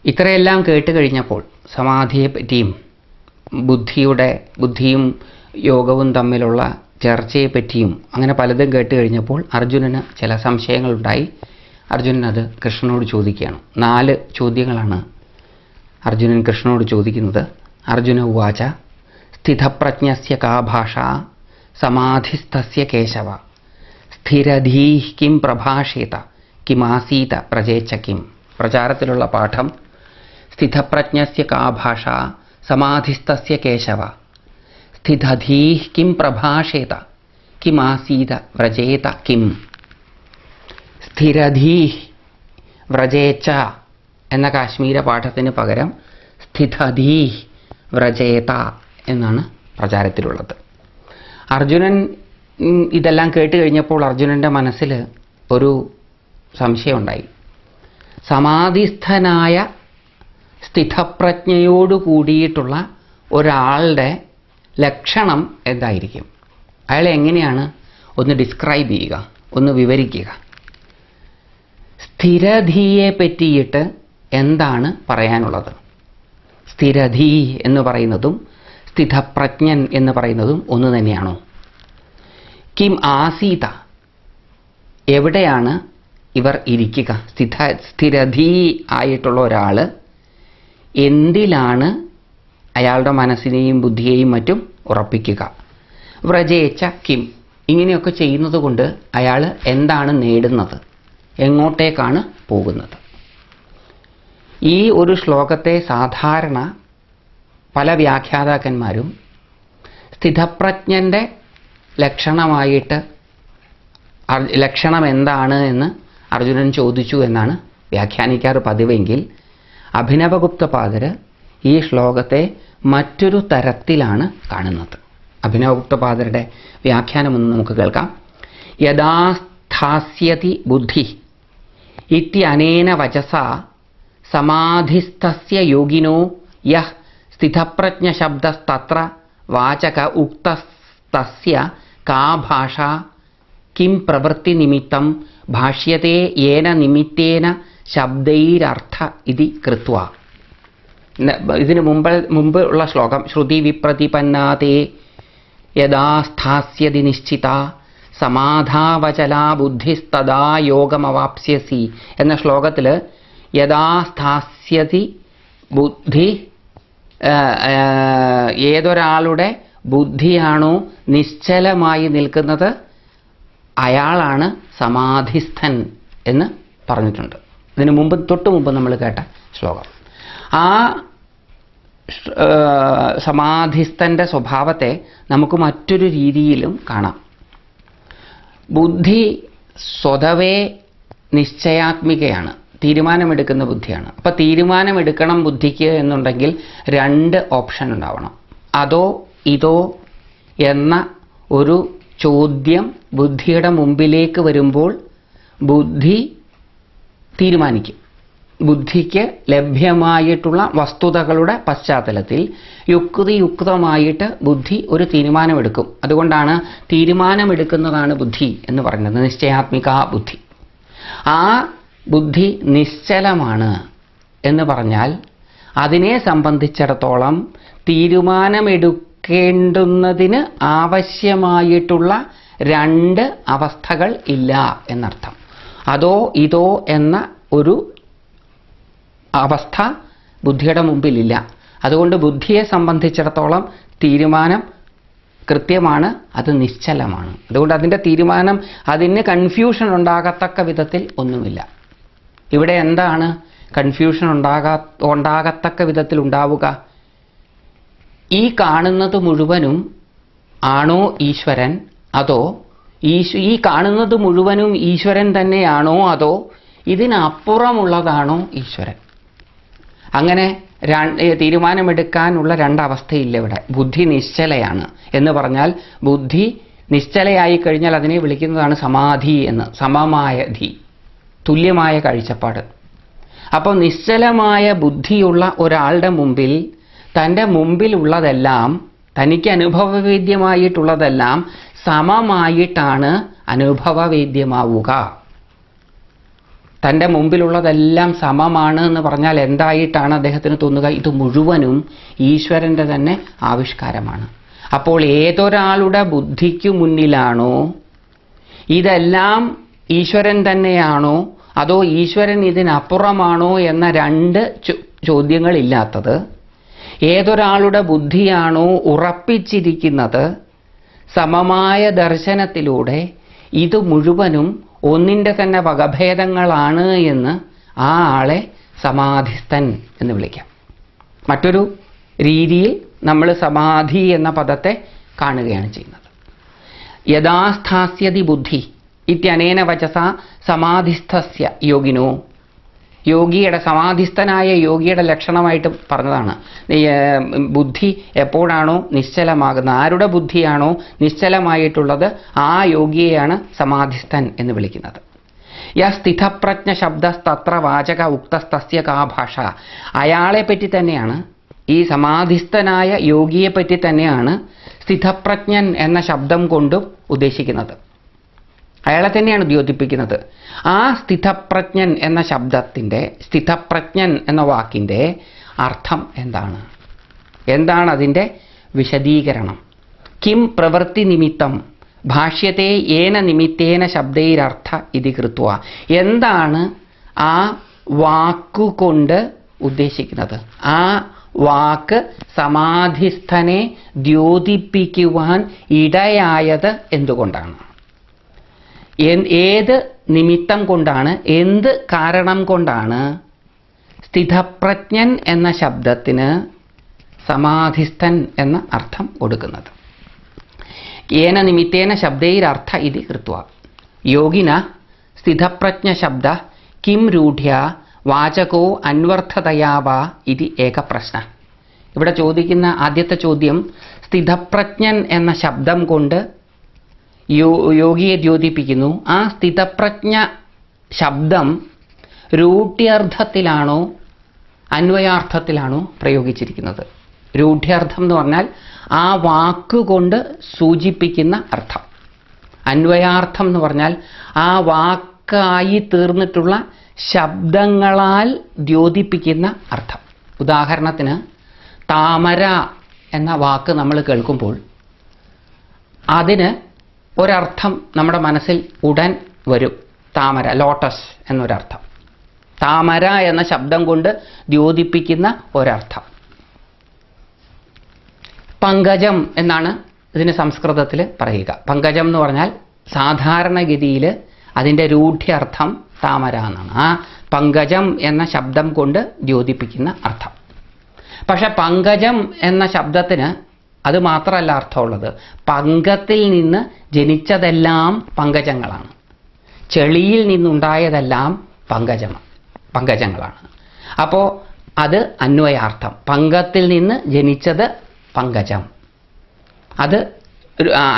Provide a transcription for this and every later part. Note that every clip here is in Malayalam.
ഇത്രയെല്ലാം കേട്ട് കഴിഞ്ഞപ്പോൾ സമാധിയെപ്പറ്റിയും ബുദ്ധിയും യോഗവും തമ്മിലുള്ള ചർച്ചയെപ്പറ്റിയും അങ്ങനെ പലതും കേട്ട് കഴിഞ്ഞപ്പോൾ അർജുനന് ചില സംശയങ്ങളുണ്ടായി. അർജുനൻ അത് കൃഷ്ണനോട് ചോദിക്കുകയാണ്. 4 ചോദ്യങ്ങളാണ് അർജുനൻ കൃഷ്ണനോട് ചോദിക്കുന്നത്. അർജുന ഉവാച സ്ഥിതപ്രജ്ഞസ്യ കാ ഭാഷ സമാധിസ്ഥസ്യ കേശവ സ്ഥിരധീഃ കിം പ്രഭാഷേത കിമാസീത പ്രജേച്ച കിം. പ്രചാരത്തിലുള്ള പാഠം: സ്ഥിതപ്രജ്ഞസ്യ കാ ഭാഷ സമാധിസ്ഥസ്യ കേശവ സ്ഥിതധീഃ കിം പ്രഭാഷേത കിമാസീത വ്രജേത കിം. സ്ഥിരധീഃ വ്രജേച്ച എന്ന കാശ്മീര പാഠത്തിന് പകരം സ്ഥിതധീഃ വ്രജേത എന്നാണ് പ്രചാരത്തിലുള്ളത്. അർജുനൻ ഇതെല്ലാം കേട്ട് കഴിഞ്ഞപ്പോൾ അർജുനൻ്റെ മനസ്സിൽ ഒരു സംശയമുണ്ടായി. സമാധിസ്ഥനായ സ്ഥിതപ്രജ്ഞയോടു കൂടിയിട്ടുള്ള ഒരാളുടെ ലക്ഷണം എന്തായിരിക്കും? അയാളെ എങ്ങനെയാണ് ഒന്ന് ഡിസ്ക്രൈബ് ചെയ്യുക, ഒന്ന് വിവരിക്കുക. സ്ഥിരധീയെ പറ്റിയിട്ട് എന്താണ് പറയാനുള്ളത്? സ്ഥിരധീ എന്ന് പറയുന്നതും സ്ഥിതപ്രജ്ഞൻ എന്ന് പറയുന്നതും ഒന്ന് തന്നെയാണോ? കിം ആസീത, എവിടെയാണ് ഇവർ ഇരിക്കുക? സ്ഥിരധീ ആയിട്ടുള്ള ഒരാൾ എന്തിലാണ് അയാളുടെ മനസ്സിനെയും ബുദ്ധിയെയും മറ്റും ഉറപ്പിക്കുക? വ്രജേച്ച കിം, ഇങ്ങനെയൊക്കെ ചെയ്യുന്നത് കൊണ്ട് അയാൾ എന്താണ് നേടുന്നത്? എങ്ങോട്ടേക്കാണ് പോകുന്നത്? ഈ ഒരു ശ്ലോകത്തെ സാധാരണ പല വ്യാഖ്യാതാക്കന്മാരും സ്ഥിതപ്രജ്ഞൻ്റെ ലക്ഷണമായിട്ട് ലക്ഷണം എന്താണ് എന്ന് അർജുനൻ ചോദിച്ചു എന്നാണ് വ്യാഖ്യാനിക്കാറ് പതിവെങ്കിൽ അഭിനവഗുപ്തപാദർ ഈ ശ്ലോകത്തെ മറ്റൊരു തരത്തിലാണ് കാണുന്നത്. അഭിനവഗുപ്തപാദരുടെ വ്യാഖ്യാനമൊന്ന് നമുക്ക് കേൾക്കാം. യഥാ സ്ഥാസ്യതി ബുദ്ധി ഇത്യനേന വചസ സമാധിസ്ഥസ്യ യോഗിനോ യഃ സ്ഥിതപ്രജ്ഞശബ്ദസ്തത്ര വാചക ഉക്തസ്തസ്യ കാ ഭാഷ കിം പ്രവൃത്തിനിമിത്തം ഭാഷ്യത്തെ യേന നിമിത്തേന ശബ്ദൈരർത്ഥ ഇതി കൃത്വ. ഇതിന് മുമ്പ് ഉള്ള ശ്ലോകം ശ്രുതി വിപ്രതിപന്നാതേ യഥാ സ്ഥാസ്യതി നിശ്ചിത സമാധാവചലാ ബുദ്ധിസ്തദാ യോഗമവാപ്സ്യസി എന്ന ശ്ലോകത്തിൽ യഥാ സ്ഥാസ്യതി ബുദ്ധി, ഏതൊരാളുടെ ബുദ്ധിയാണോ നിശ്ചലമായി നിൽക്കുന്നത് അയാളാണ് സമാധിസ്ഥൻ എന്ന് പറഞ്ഞിട്ടുണ്ട്. ഇതിന് തൊട്ട് മുമ്പ് നമ്മൾ കേട്ട ശ്ലോകം. ആ സമാധിസ്ഥൻ്റെ സ്വഭാവത്തെ നമുക്ക് മറ്റൊരു രീതിയിലും കാണാം. ബുദ്ധി സ്വതവേ നിശ്ചയാത്മികയാണ്, തീരുമാനമെടുക്കുന്ന ബുദ്ധിയാണ്. അപ്പോൾ തീരുമാനമെടുക്കണം ബുദ്ധിക്ക് എന്നുണ്ടെങ്കിൽ 2 ഓപ്ഷൻ ഉണ്ടാവണം. അതോ ഇതോ എന്ന ഒരു ചോദ്യം ബുദ്ധിയുടെ മുമ്പിലേക്ക് വരുമ്പോൾ ബുദ്ധി തീരുമാനിക്കും. ബുദ്ധിക്ക് ലഭ്യമായിട്ടുള്ള വസ്തുതകളുടെ പശ്ചാത്തലത്തിൽ യുക്തിയുക്തമായിട്ട് ബുദ്ധി ഒരു തീരുമാനമെടുക്കും. അതുകൊണ്ടാണ് തീരുമാനമെടുക്കുന്നതാണ് ബുദ്ധി എന്ന് പറയുന്നത്, നിശ്ചയാത്മിക ബുദ്ധി. ആ ബുദ്ധി നിശ്ചലമാണ് എന്ന് പറഞ്ഞാൽ അതിനെ സംബന്ധിച്ചിടത്തോളം തീരുമാനമെടുക്കേണ്ടുന്നതിന് ആവശ്യമായിട്ടുള്ള 2 അവസ്ഥകൾ ഇല്ല എന്നർത്ഥം. അതോ ഇതോ എന്ന ഒരു അവസ്ഥ ബുദ്ധിയുടെ മുമ്പിലില്ല. അതുകൊണ്ട് ബുദ്ധിയെ സംബന്ധിച്ചിടത്തോളം തീരുമാനം കൃത്യമാണ്, അത് നിശ്ചലമാണ്. അതുകൊണ്ട് അതിൻ്റെ തീരുമാനം, അതിന് കൺഫ്യൂഷൻ ഉണ്ടാകത്തക്ക വിധത്തിൽ ഒന്നുമില്ല. ഇവിടെ എന്താണ് കൺഫ്യൂഷൻ ഉണ്ടാകത്തക്ക വിധത്തിൽ ഉണ്ടാവുക? ഈ കാണുന്നത് മുഴുവനും ആണോ ഈശ്വരൻ, അതോ ഈ കാണുന്നത് മുഴുവനും ഈശ്വരൻ തന്നെയാണോ, അതോ ഇതിനപ്പുറമുള്ളതാണോ ഈശ്വരൻ? അങ്ങനെ തീരുമാനമെടുക്കാനുള്ള 2 അവസ്ഥയില്ല ഇവിടെ. ബുദ്ധി നിശ്ചലയാണ് എന്ന് പറഞ്ഞാൽ, ബുദ്ധി നിശ്ചലയായി കഴിഞ്ഞാൽ അതിനെ വിളിക്കുന്നതാണ് സമാധി എന്ന്. സമമായ ധി, തുല്യമായ കാഴ്ചപ്പാട്. അപ്പോൾ നിശ്ചലമായ ബുദ്ധിയുള്ള ഒരാളുടെ മുമ്പിൽ തൻ്റെ മുമ്പിലുള്ളതെല്ലാം, തനിക്ക് അനുഭവവേദ്യമായിട്ടുള്ളതെല്ലാം സമമായിട്ടാണ് അനുഭവവേദ്യമാവുക. തൻ്റെ മുമ്പിലുള്ളതെല്ലാം സമമാണ് എന്ന് പറഞ്ഞാൽ എന്തായിട്ടാണ് അദ്ദേഹത്തിന് തോന്നുക? ഇത് മുഴുവനും ഈശ്വരൻ്റെ തന്നെ ആവിഷ്കാരമാണ്. അപ്പോൾ ഏതൊരാളുടെ ബുദ്ധിക്കു മുന്നിലാണോ ഇതെല്ലാം ഈശ്വരൻ തന്നെയാണോ അതോ ഈശ്വരൻ ഇതിനപ്പുറമാണോ എന്ന രണ്ട് ചോദ്യങ്ങളില്ലാത്തത്, ഏതൊരാളുടെ ബുദ്ധിയാണോ ഉറപ്പിച്ചിരിക്കുന്നത് സമമായ ദർശനത്തിലൂടെ ഇത് മുഴുവനും ഒന്നിൻ്റെ തന്നെ വകഭേദങ്ങളാണ് എന്ന് ആ ആളെ സമാധിസ്ഥൻ എന്ന് വിളിക്കാം. മറ്റൊരു രീതിയിൽ നമ്മൾ സമാധി എന്ന പദത്തെ കാണുകയാണ് ചെയ്യുന്നത്. യഥാസ്ഥാസ്യതി ബുദ്ധി ഇത്യനേന വചസ സമാധിസ്ഥസ്യ യോഗിനോ. യോഗിയുടെ, സമാധിസ്ഥനായ യോഗിയുടെ ലക്ഷണമായിട്ട് പറഞ്ഞതാണ്. ബുദ്ധി എപ്പോഴാണോ നിശ്ചലമാകുന്നത്, ആരുടെ ബുദ്ധിയാണോ നിശ്ചലമായിട്ടുള്ളത് ആ യോഗിയെയാണ് സമാധിസ്ഥൻ എന്ന് വിളിക്കുന്നത്. യ സ്ഥിതപ്രജ്ഞ ശബ്ദസ്തത്ര വാചക ഉക്തസ്തസ്യ കാ ഭാഷ. അയാളെ പറ്റി തന്നെയാണ്, ഈ സമാധിസ്ഥനായ യോഗിയെ പറ്റി തന്നെയാണ് സ്ഥിതപ്രജ്ഞൻ എന്ന ശബ്ദം കൊണ്ടും ഉദ്ദേശിക്കുന്നത്. അയാളെ തന്നെയാണ് ദ്യോതിപ്പിക്കുന്നത്. ആ സ്ഥിതപ്രജ്ഞൻ എന്ന ശബ്ദത്തിൻ്റെ, സ്ഥിതപ്രജ്ഞൻ എന്ന വാക്കിൻ്റെ അർത്ഥം എന്താണ്? എന്താണ് അതിൻ്റെ വിശദീകരണം? കിം പ്രവൃത്തി നിമിത്തം ഭാഷ്യത്തെ ഏന നിമിത്തേന ശബ്ദൈരർത്ഥ ഇതി കൃത്വ. എന്താണ് ആ വാക്കുകൊണ്ട് ഉദ്ദേശിക്കുന്നത്? ആ വാക്ക് സമാധിസ്ഥനെ ദ്യോതിപ്പിക്കുവാൻ ഇടയായത് എന്തുകൊണ്ടാണ്? ഏത് നിമിത്തം കൊണ്ടാണ്, എന്ത് കാരണം കൊണ്ടാണ് സ്ഥിതപ്രജ്ഞൻ എന്ന ശബ്ദത്തിന് സമാധിസ്ഥൻ എന്ന അർത്ഥം കൊടുക്കുന്നത്? ഏന നിമിത്തേന ശബ്ദൈരർത്ഥ ഇതി കൃത്വ യോഗിന സ്ഥിതപ്രജ്ഞ ശബ്ദ കിം രൂഢ്യ വാചകോ അന്വർത്ഥതയാ വാ ഇതി ഏക പ്രശ്ന. ഇവിടെ ചോദിക്കുന്ന ആദ്യത്തെ ചോദ്യം, സ്ഥിതപ്രജ്ഞൻ എന്ന ശബ്ദം കൊണ്ട് യോഗിയെ ദ്യോതിപ്പിക്കുന്നു. ആ സ്ഥിതപ്രജ്ഞ ശബ്ദം രൂഢ്യർത്ഥത്തിലാണോ അന്വയാർത്ഥത്തിലാണോ പ്രയോഗിച്ചിരിക്കുന്നത്? രൂഢ്യർത്ഥം എന്ന് പറഞ്ഞാൽ ആ വാക്കുകൊണ്ട് സൂചിപ്പിക്കുന്ന അർത്ഥം. അന്വയാർത്ഥം എന്ന് പറഞ്ഞാൽ ആ വാക്കായി തീർന്നിട്ടുള്ള ശബ്ദങ്ങളാൽ ദ്യോതിപ്പിക്കുന്ന അർത്ഥം. ഉദാഹരണത്തിന് താമര എന്ന വാക്ക് നമ്മൾ കേൾക്കുമ്പോൾ അതിന് ഒരർത്ഥം നമ്മുടെ മനസ്സിൽ ഉടൻ വരും. താമര, ലോട്ടസ് എന്നൊരർത്ഥം. താമര എന്ന ശബ്ദം കൊണ്ട് ദ്യോതിപ്പിക്കുന്ന ഒരർത്ഥം. പങ്കജം എന്നാണ് ഇതിന് സംസ്കൃതത്തിൽ പറയുക. പങ്കജം എന്ന് പറഞ്ഞാൽ സാധാരണഗതിയിൽ അതിൻ്റെ രൂഢ്യർത്ഥം താമര എന്നാണ്. ആ പങ്കജം എന്ന ശബ്ദം കൊണ്ട് ദ്യോതിപ്പിക്കുന്ന അർത്ഥം. പക്ഷെ പങ്കജം എന്ന ശബ്ദത്തിന് അത് മാത്രമല്ല അർത്ഥമുള്ളത്. പങ്കത്തിൽ നിന്ന് ജനിച്ചതെല്ലാം പങ്കജങ്ങളാണ്. ചെളിയിൽ നിന്നുണ്ടായതെല്ലാം പങ്കജങ്ങളാണ്. അപ്പോൾ അത് അന്വയാർത്ഥം. പങ്കത്തിൽ നിന്ന് ജനിച്ചത് പങ്കജം, അത്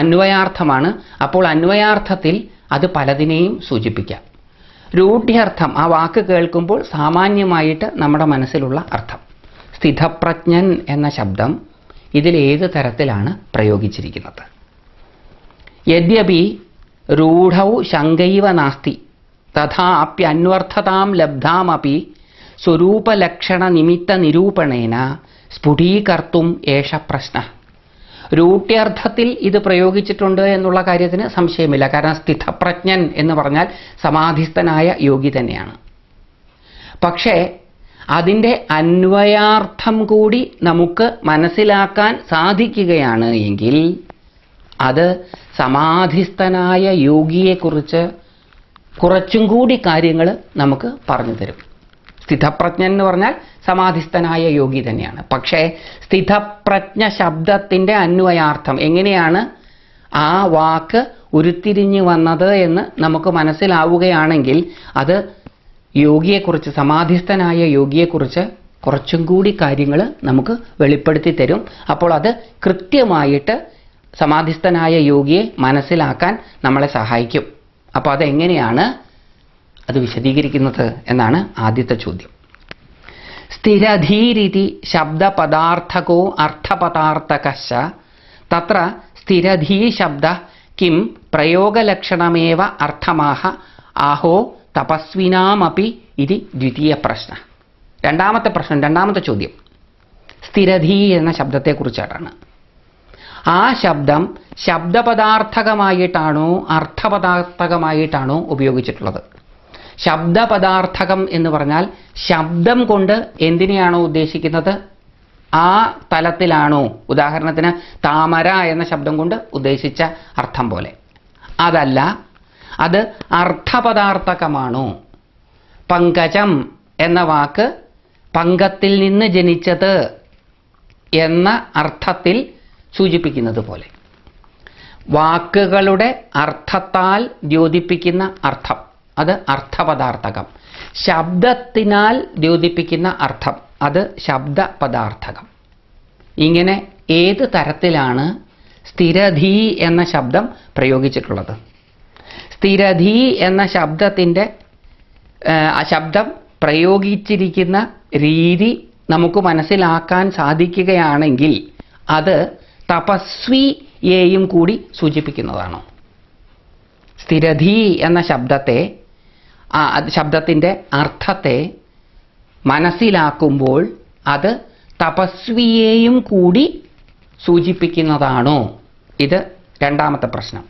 അന്വയാർത്ഥമാണ്. അപ്പോൾ അന്വയാർത്ഥത്തിൽ അത് പലതിനെയും സൂചിപ്പിക്കാം. രൂഢ്യർത്ഥം, ആ വാക്ക് കേൾക്കുമ്പോൾ സാമാന്യമായിട്ട് നമ്മുടെ മനസ്സിലുള്ള അർത്ഥം. സ്ഥിതപ്രജ്ഞൻ എന്ന ശബ്ദം ഇതിലേത് തരത്തിലാണ് പ്രയോഗിച്ചിരിക്കുന്നത്? യദ്യപി രൂഢൗ ശങ്കൈവ നാസ്തി തഥാപ്യന്വർത്ഥതാം ലബ്ധാമപി സ്വരൂപലക്ഷണ നിമിത്ത നിരൂപണേന സ്ഫുടീകർത്തും ഏഷ പ്രശ്ന. രൂഢ്യർത്ഥത്തിൽ ഇത് പ്രയോഗിച്ചിട്ടുണ്ട് എന്നുള്ള കാര്യത്തിന് സംശയമില്ല. കാരണം സ്ഥിതപ്രജ്ഞൻ എന്ന് പറഞ്ഞാൽ സമാധിസ്ഥനായ യോഗി തന്നെയാണ്. പക്ഷേ അതിൻ്റെ അന്വയാർത്ഥം കൂടി നമുക്ക് മനസ്സിലാക്കാൻ സാധിക്കുകയാണ് എങ്കിൽ അത് സമാധിസ്ഥനായ യോഗിയെക്കുറിച്ച് കുറച്ചും കൂടി കാര്യങ്ങൾ നമുക്ക് പറഞ്ഞു തരും. സ്ഥിതപ്രജ്ഞൻ എന്ന് പറഞ്ഞാൽ സമാധിസ്ഥനായ യോഗി തന്നെയാണ്. പക്ഷേ സ്ഥിതപ്രജ്ഞ ശബ്ദത്തിൻ്റെ അന്വയാർത്ഥം എങ്ങനെയാണ് ആ വാക്ക് ഉരുത്തിരിഞ്ഞു വന്നത് എന്ന് നമുക്ക് മനസ്സിലാവുകയാണെങ്കിൽ അത് യോഗിയെക്കുറിച്ച്, സമാധിസ്ഥനായ യോഗിയെക്കുറിച്ച് കുറച്ചും കൂടി കാര്യങ്ങൾ നമുക്ക് വെളിപ്പെടുത്തി തരും. അപ്പോൾ അത് കൃത്യമായിട്ട് സമാധിസ്ഥനായ യോഗിയെ മനസ്സിലാക്കാൻ നമ്മളെ സഹായിക്കും. അപ്പോൾ അതെങ്ങനെയാണ് അത് വിശദീകരിക്കുന്നത് എന്നാണ് ആദ്യത്തെ ചോദ്യം. സ്ഥിരധീരിതി ശബ്ദപദാർത്ഥകോ അർത്ഥപദാർത്ഥകശ്ച തത്ര സ്ഥിരധീ ശബ്ദ കിം പ്രയോഗലക്ഷണമേവ അർത്ഥമാഹ ആഹോ തപസ്വിനാമപി ഇതി ദ്വിതീയ പ്രശ്ന. രണ്ടാമത്തെ പ്രശ്നം, രണ്ടാമത്തെ ചോദ്യം സ്ഥിരധീ എന്ന ശബ്ദത്തെക്കുറിച്ചാണ്. ആ ശബ്ദം ശബ്ദപദാർത്ഥകമായിട്ടാണോ അർത്ഥപദാർത്ഥകമായിട്ടാണോ ഉപയോഗിച്ചിട്ടുള്ളത്? ശബ്ദപദാർത്ഥകം എന്ന് പറഞ്ഞാൽ ശബ്ദം കൊണ്ട് എന്തിനെയാണോ ഉദ്ദേശിക്കുന്നത് ആ തലത്തിലാണോ? ഉദാഹരണത്തിന് താമര എന്ന ശബ്ദം കൊണ്ട് ഉദ്ദേശിച്ച അർത്ഥം പോലെ. അതല്ല, അത് അർത്ഥപദാർത്ഥകമാണോ? പങ്കജം എന്ന വാക്ക് പങ്കത്തിൽ നിന്ന് ജനിച്ചത് എന്ന അർത്ഥത്തിൽ സൂചിപ്പിക്കുന്നത് പോലെ. വാക്കുകളുടെ അർത്ഥത്താൽ ദ്യോതിപ്പിക്കുന്ന അർത്ഥം, അത് അർത്ഥപദാർത്ഥകം. ശബ്ദത്തിനാൽ ദ്യോതിപ്പിക്കുന്ന അർത്ഥം, അത് ശബ്ദപദാർത്ഥകം. ഇങ്ങനെ ഏത് തരത്തിലാണ് സ്ഥിരധീ എന്ന ശബ്ദം പ്രയോഗിച്ചിട്ടുള്ളത്? സ്ഥിരധീ എന്ന ശബ്ദം പ്രയോഗിച്ചിരിക്കുന്ന രീതി നമുക്ക് മനസ്സിലാക്കാൻ സാധിക്കുകയാണെങ്കിൽ അത് തപസ്വിയെയും കൂടി സൂചിപ്പിക്കുന്നതാണോ? സ്ഥിരധീ എന്ന ശബ്ദത്തിൻ്റെ അർത്ഥത്തെ മനസ്സിലാക്കുമ്പോൾ അത് തപസ്വിയെയും കൂടി സൂചിപ്പിക്കുന്നതാണോ? ഇത് രണ്ടാമത്തെ പ്രശ്നം.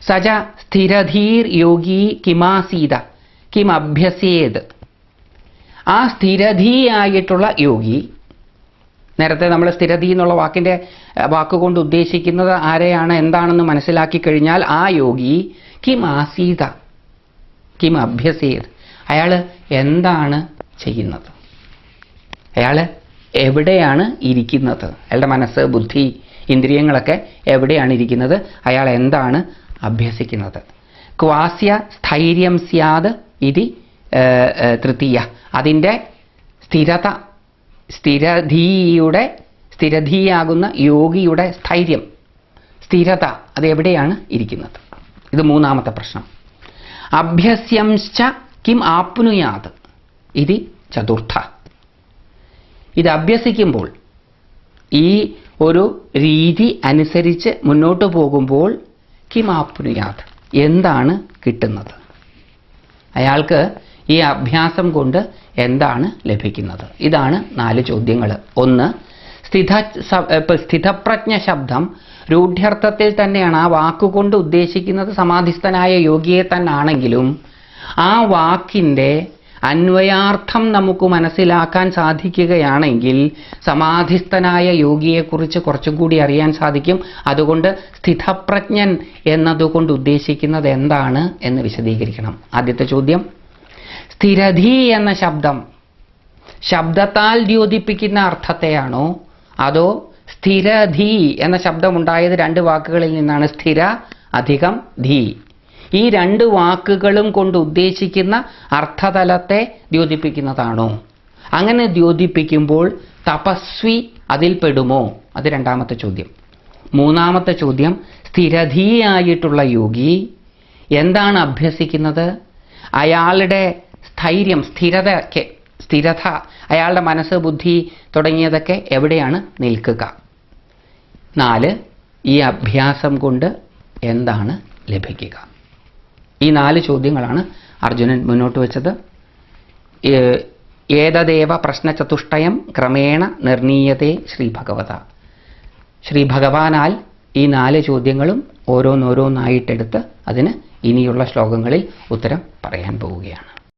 സജ സ്ഥിരധീർ യോഗി കിമാസീത കിം അഭ്യസേത്. ആ സ്ഥിരധീയായിട്ടുള്ള യോഗി, നേരത്തെ നമ്മൾ സ്ഥിരധീ എന്നുള്ള വാക്കുകൊണ്ട് ഉദ്ദേശിക്കുന്നത് ആരെയാണ്, എന്താണെന്ന് മനസ്സിലാക്കി കഴിഞ്ഞാൽ ആ യോഗി കിം ആസീത കിം അഭ്യസേത്, അയാൾ എന്താണ് ചെയ്യുന്നത്? അയാൾ എവിടെയാണ് ഇരിക്കുന്നത്? അയാളുടെ മനസ്സ്, ബുദ്ധി, ഇന്ദ്രിയങ്ങളൊക്കെ എവിടെയാണ് ഇരിക്കുന്നത്? അയാൾ എന്താണ് അഭ്യസിക്കുന്നത്? ക്വാസ്യ സ്ഥൈര്യം സ്യാത് ഇതി തൃതീയ. അതിൻ്റെ സ്ഥിരധീയാകുന്ന യോഗിയുടെ സ്ഥിരത അത് എവിടെയാണ് ഇരിക്കുന്നത്? ഇത് മൂന്നാമത്തെ പ്രശ്നം. അഭ്യസ്യംശ്ച കിം ആപ്നുയാത് ഇതി ചതുർത്ഥ. ഇത് അഭ്യസിക്കുമ്പോൾ, ഈ ഒരു രീതി അനുസരിച്ച് മുന്നോട്ട് പോകുമ്പോൾ കിം ആപ്നുയാത്, എന്താണ് കിട്ടുന്നത്? അയാൾക്ക് ഈ അഭ്യാസം കൊണ്ട് എന്താണ് ലഭിക്കുന്നത്? ഇതാണ് 4 ചോദ്യങ്ങൾ. ഒന്ന്, സ്ഥിതപ്രജ്ഞ ശബ്ദം രൂഢ്യർത്ഥത്തിൽ തന്നെയാണ്. ആ വാക്കുകൊണ്ട് ഉദ്ദേശിക്കുന്നത് സമാധിസ്ഥനായ യോഗിയെ തന്നാണെങ്കിലും ആ വാക്കിൻ്റെ അന്വയാർത്ഥം നമുക്ക് മനസ്സിലാക്കാൻ സാധിക്കുകയാണെങ്കിൽ സമാധിസ്ഥനായ യോഗിയെക്കുറിച്ച് കുറച്ചും കൂടി അറിയാൻ സാധിക്കും. അതുകൊണ്ട് സ്ഥിതപ്രജ്ഞൻ എന്നതുകൊണ്ട് ഉദ്ദേശിക്കുന്നത് എന്താണ് എന്ന് വിശദീകരിക്കണം. ആദ്യത്തെ ചോദ്യം, സ്ഥിരധീ എന്ന ശബ്ദത്താൽ ദ്യോതിപ്പിക്കുന്ന അർത്ഥത്തെയാണോ, അതോ സ്ഥിരധീ എന്ന ശബ്ദമുണ്ടായത് 2 വാക്കുകളിൽ നിന്നാണ്, സ്ഥിര അധികം ധീ. ഈ 2 വാക്കുകളും കൊണ്ട് ഉദ്ദേശിക്കുന്ന അർത്ഥതലത്തെ ദ്യോതിപ്പിക്കുന്നതാണോ? അങ്ങനെ ദ്യോതിപ്പിക്കുമ്പോൾ തപസ്വി അതിൽ പെടുമോ? അത് രണ്ടാമത്തെ ചോദ്യം. മൂന്നാമത്തെ ചോദ്യം, സ്ഥിരധീയായിട്ടുള്ള യോഗി എന്താണ് അഭ്യസിക്കുന്നത്? അയാളുടെ സ്ഥൈര്യം, സ്ഥിരത, അയാളുടെ മനസ്സ്, ബുദ്ധി തുടങ്ങിയതൊക്കെ എവിടെയാണ് നിൽക്കുക? 4, ഈ അഭ്യാസം കൊണ്ട് എന്താണ് ലഭിക്കുക? ഈ 4 ചോദ്യങ്ങളാണ് അർജുനൻ മുന്നോട്ട് വെച്ചത്. ഏതദേവ പ്രശ്നചതുഷ്ടയം ക്രമേണ നിർണീയതേ ശ്രീഭഗവത. ശ്രീ ഭഗവാനാൽ ഈ 4 ചോദ്യങ്ങളും ഓരോന്നോരോന്നായിട്ടെടുത്ത് അതിന് ഇനിയുള്ള ശ്ലോകങ്ങളിൽ ഉത്തരം പറയാൻ പോവുകയാണ്.